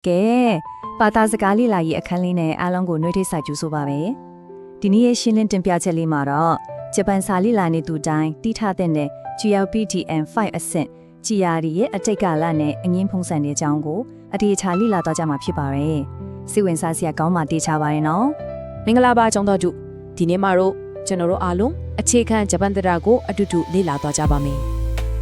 ကဲပါတာစကားလေးလာရေးအခန်းလေးနဲ့အားလုံးကိုနှွေးထိစိုက်ကျူးဆိုပါပဲဒီနေ့ရဲ့ရှင်းလင်းတင်ပြချက်လေးမှာတော့ဂျပန်စာလေးလာနေသူတိုင်းတီးထားတဲ့ GLPTM 5အဆင့် GRD ရဲ့အတိတ်ကာလနဲ့အငင်းဖုံးဆန်တဲ့အကြောင်းကိုအတေချာလိလာတော့ကြမှာဖြစ်ပါတယ်စိတ်ဝင်စားစရာကောင်းမှတေချာပါရဲ့နော်မင်္ဂလာပါကျောင်းတော်တို့ဒီနေ့မှာတော့ကျွန်တော်တို့အားလုံးအခြေခံဂျပန်တရားကိုအတူတူလေ့လာသွားကြပါမယ်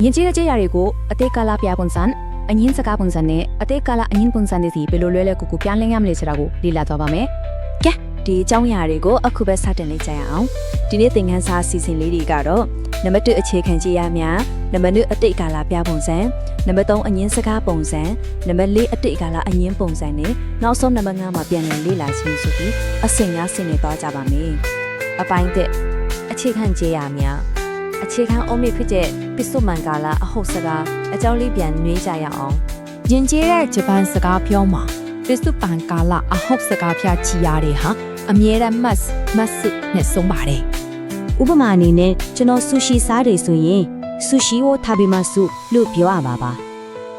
ယဉ်ကျေးတဲ့ကြရာတွေကိုအတိတ်ကာလပြပုံစံအငင်းစကားပုံစံနဲ့အတိတ်ကာလအငင်းပုံစံတွေစီဘယ်လိုလွဲကူပြန်လည်ရမလဲဆိုတာကိုလေ့လာသွားပါမယ်ကဲဒီအကြောင်းအရာတွေကိုအခုပဲစတင်လိုက်ကြရအောင်ဒီနေ့သင်ခန်းစာအစီအစဉ်လေးတွေကတော့နံပါတ်1အခြေခံကြရများနံပါတ်2အတိတ်ကာလပြပုံစံနံပါတ်3အငင်းစကားပုံစံနံပါတ်4အတိတ်ကာလအငင်းပုံစံနဲ့နောက်ဆုံးနံပါတ်5မှာပြန်လည်လေ့လာခြင်းဆိုပြီးအဆင့်5ဆင့်နဲ့သွားကြပါမယ်အပိုင်း1အခြေခံကြရများအခြေခံအုံးမြဖြစ်တဲ့ပစ္စုပန်ကာလအဟုတ်စကားအကြောင်းလေးပြန်နွေးကြရအောင်ယဉ်ကျေးတဲ့ဂျပန်စကားပြောမှာပစ္စုပန်ကာလအဟုတ်စကားပြချီရတယ်ဟာအမြဲတမ်းမတ်စုနဲ့ဆုံးပါတယ်ဥပမာအနေနဲ့ကျွန်တော်ဆူရှီစားတယ်ဆိုရင်ဆူရှီကို食べますလို့ပြောရမှာပါ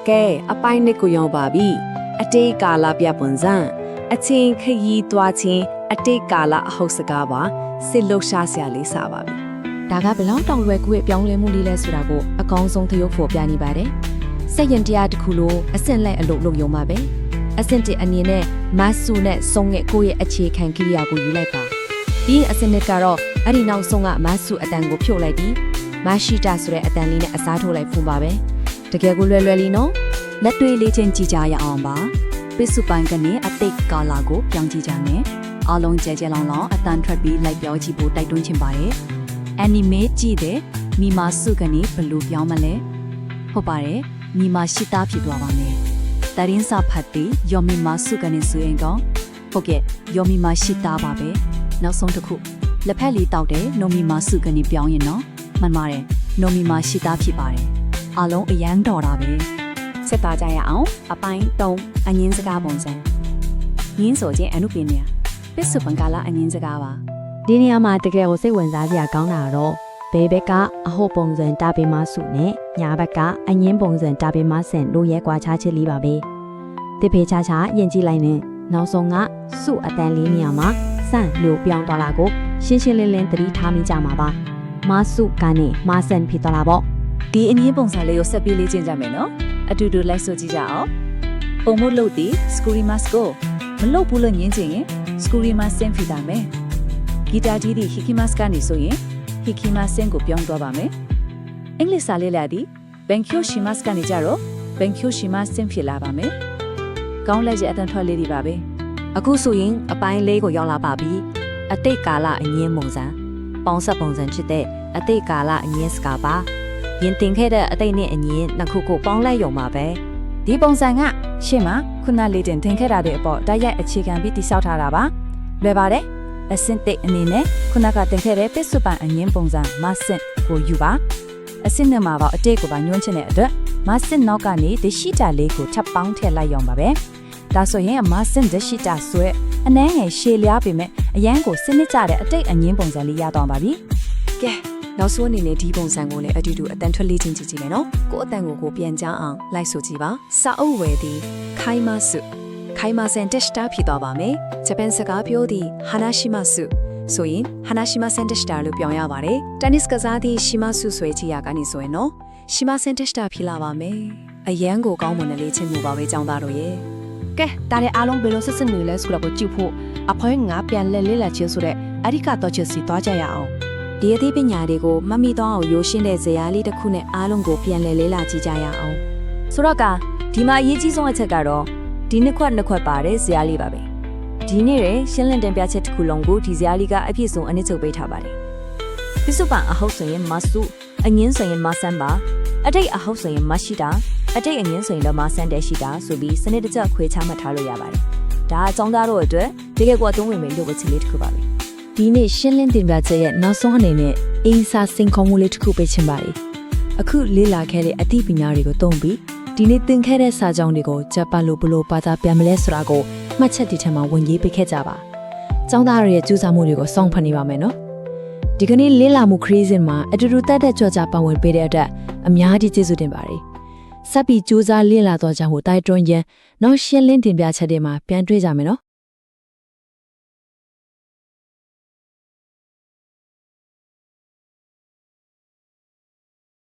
ကဲအပိုင်းနှစ်ကိုရောက်ပါပြီအတိတ်ကာလပြပုံစံအချင်းခရီးသွားခြင်းအတိတ်ကာလအဟုတ်စကားပါစစ်လှုပ်ရှားစရာလေးစားပါပြီဒါကဘလောက်တောင်လွယ်ကူရဲ့ပြောင်းလဲမှုလေးလဲဆိုတာကိုအကောင်းဆုံးသရုပ်ဖော်ပြနေပါတယ်စက်ရင်တရားတစ်ခုလိုအဆင့်လိုက်အလုပ်လုပ်ရုံပါပဲအဆင့်1အနေနဲ့မတ်စုနဲ့စုံငဲ့ကိုယ့်ရဲ့အခြေခံကိရိယာကိုယူလိုက်ပါပြီးအဆင့်2ကတော့အဲ့ဒီနောက်ဆုံးကမတ်စုအတန်ကိုဖြုတ်လိုက်ပြီးမရှိတာဆိုတဲ့အတန်လေးနဲ့အစားထိုးလိုက်ဖုံးပါပဲတကယ်ကိုလွယ်လွယ်လေးနော်လက်တွေ့လေးချင်းကြည့်ကြရအောင်ပါပစ္စုပန်ကနေအတိတ်ကာလကိုပြောင်းကြည့်ကြမယ်အားလုံးကြဲကြဲလောင်လောင်အတန်ထွက်ပြီးလိုက်ပြောကြည့်ဖို့တိုက်တွန်းချင်ပါတယ်အနီမေကြည့်တဲ့မိမာစုကနေဘလို့ပြောင်းမလဲဟုတ်ပါတယ်မိမရှိသားဖြစ်သွားပါမယ်တရင်စာဖတ်ပြီးယောမိမာစုကနေဆိုရင်ကောဟုတ်ကဲ့ယောမိမရှိသားပါပဲနောက်ဆုံးတစ်ခုလက်ဖက်လေးတောက်တဲ့နိုမီမာစုကနေပြောင်းရင်နော်မှန်ပါတယ်နိုမီမာရှိသားဖြစ်ပါတယ်အားလုံးအရန်တော်တာပဲဆက်သွားကြရအောင်အပိုင်း3အငင်းစကားပုံစံငင်းဆိုခြင်းအနုပညာပစ္စုပန်ကာလအငင်းစကားပါဒီနေရာမှာတကယ်ကိုစိတ်ဝင်စားစရာကောင်းတာတော့ဘေးဘက်ကအဟုတ်ပုံစံတာပေမစုနဲ့ညာဘက်ကအငင်းပုံစံတာပေမဆန်တို့ရဲ့ကွာခြားချက်လေးပါပဲတိဖေချာချာယဉ်ကြည့်လိုက်ရင်နောက်ဆုံးကစုအတန်လေးနေရာမှာဆန့်လို့ပြောင်းသွားတာကိုရှင်းရှင်းလင်းလင်းသတိထားမိကြမှာပါမစုကနေမဆန်ဖြစ်သွားတာပေါ့ဒီအငင်းပုံစံလေးကိုဆက်ပြီးလေ့ကျင့်ကြမယ်နော်အတူတူလိုက်ဆိုကြည့်ကြအောင်ပုံမို့လို့ဒီစကူရီမတ်ကိုမလို့ဘူးလို့ညင်းချင်ရင်စကူရီမတ်ဆင်ဖြစ်တာမယ်ဂီတာတီးဒီဟီကီမတ်ကနေဆိုရင်ဟီကီမတ်ဆင်ကိုပြောင်းသွားပါမယ်အင်္ဂလိပ်စာလေးလာဒီဘန်ကျိုရှိမတ်ကနေကြတော့ဘန်ကျိုရှိမတ်ဆင်ဖြစ်လာပါမယ်ကောင်းလိုက်တဲ့အတန်ထွက်လေးတွေပါပဲအခုဆိုရင်အပိုင်း၄ကိုရောက်လာပါပြီအတိတ်ကာလအငင်းပုံစံပေါင်းဆက်ပုံစံဖြစ်တဲ့အတိတ်ကာလအငင်းစကားပါရင်တင်ခဲ့တဲ့အတိတ်နဲ့အငင်းနှစ်ခုကိုပေါင်းလိုက်ရုံပါပဲဒီပုံစံကရှင်းမှာခုနလေးတင်ခဲ့တာတဲ့အပေါ်တိုက်ရိုက်အခြေခံပြီးတိစောက်ထားတာပါလွယ်ပါတယ်အဆင့်1အနေနဲ့ခုနကတင်ခဲ့တဲ့ပစ္စုပန်အငင်းပုံစံမဆင့်ကိုယူပါအဆင့်2မှာတော့အတိတ်ကိုပါညွှန်းချင်တဲ့အတွက်မဆင့်နောက်ကနေဒရှိတာလေးကိုထပ်ပေါင်းထည့်လိုက်ရုံပါပဲဒါဆိုရင်မဆင့်ဒရှိတာဆိုတဲ့အနှဲငယ်ရှည်လျားပေမဲ့အရန်ကိုစနစ်ကျတဲ့အတိတ်အငင်းပုံစံလေးရတော့ပါပြီကဲနောက်ဆုံးအနေနဲ့ဒီပုံစံကိုလည်းအတူတူအတန်ထွက်လေးချင်းကြည့်ကြည့်မယ်နော်ကိုယ်အတန်ကိုပြန်ကြားအောင်လိုက်ဆိုကြည့်ပါစာအုပ်ဝယ်သည်ခိုင်မစုခိုင်မဆန်တက်စတာဖြစ်သွားပါမယ်ဂျပန်စကားပြောသည်ဟာနာရှိမစုဆိုရင်ဟာနာရှိမဆန်တက်စတာလို့ပြောင်းရပါတယ်တက်နစ်ကစားသည်ရှိမစုဆွဲကြည့်ရကနေဆိုရင်နော်ရှိမဆန်တက်စတာဖြစ်လာပါမယ်အရန်ကိုကောင်းမွန်တဲ့လေးချင်းမှုပါပဲကြောင်းသားတို့ရဲ့ကဲဒါနဲ့အားလုံးဘယ်လိုဆက်စပ်နေလဲဆိုတာကိုကြည့်ဖို့အဖွဲငါပြန်လဲလေ့လာခြင်းဆိုတဲ့အဓိကတော့ချက်စီသွားကြရအောင်ဒီအသိပညာတွေကိုမမိတော့အောင်ရိုးရှင်းတဲ့ဇာတ်လေးတစ်ခုနဲ့အားလုံးကိုပြန်လဲလေ့လာကြည့်ကြရအောင်ဆိုတော့ကဒီမှာအရေးကြီးဆုံးအချက်ကတော့ဒီနှစ်ခွက်ပါတဲ့ဇာတ်လေးပါပဲဒီနေ့ရဲ့ရှင်းလင်းတင်ပြချက်တစ်ခုလုံးကိုဒီဇာတ်လေးကအပြည့်စုံအနည်းချုပ်ပေးထားပါတယ်ပစ္စုပန်အဟုတ်ဆိုရင်မစုအငင်းဆိုရင်မဆန်းပါအတိတ်အဟုတ်ဆိုရင်မရှိတာအတိတ်အငင်းဆိုရင်တော့မဆန်းတဲ့ရှိတာဆိုပြီးစနစ်တကျခွဲခြားမှတ်ထားလို့ရပါတယ်ဒါအကြောင်းသားတို့အတွက်တကယ်ကိုအသုံးဝင်မယ်လို့ပဲချက်လေးတစ်ခုပါပဲဒီနေ့ရှင်းလင်းတင်ပြချက်ရဲ့နောက်ဆုံးအနေနဲ့အင်းစာစင်ခေါ်မှုလေးတစ်ခုပေးချင်ပါတယ်အခုလေ့လာခဲ့တဲ့အသိပညာတွေကိုသုံးပြီးဒီနေ့သင်ခဲ့တဲ့စာကြောင်းတွေကိုဂျပန်လိုဘလို့ဘာသာပြန်မလဲဆိုတာကိုမှတ်ချက်ဒီထက်မှဝင်ရေးပေးခဲ့ကြပါကျောင်းသားတွေရဲ့ကြိုးစားမှုတွေကိုစောင့်ဖတ်နေပါမယ်နော်ဒီကနေ့လေ့လာမှုခရီးစဉ်မှာအတူတူတက်တက်ကြွကြွပံ့ဝင်ပေးတဲ့အတွက်အများကြီးကျေးဇူးတင်ပါတယ် စပ်ပြီးစူးစမ်းလေ့လာတော့ကြဖို့တိုက်တွန်းရန်နောက်ရှင်းလင်းတင်ပြချက်တွေမှာပြန်တွေ့ကြမယ်နော်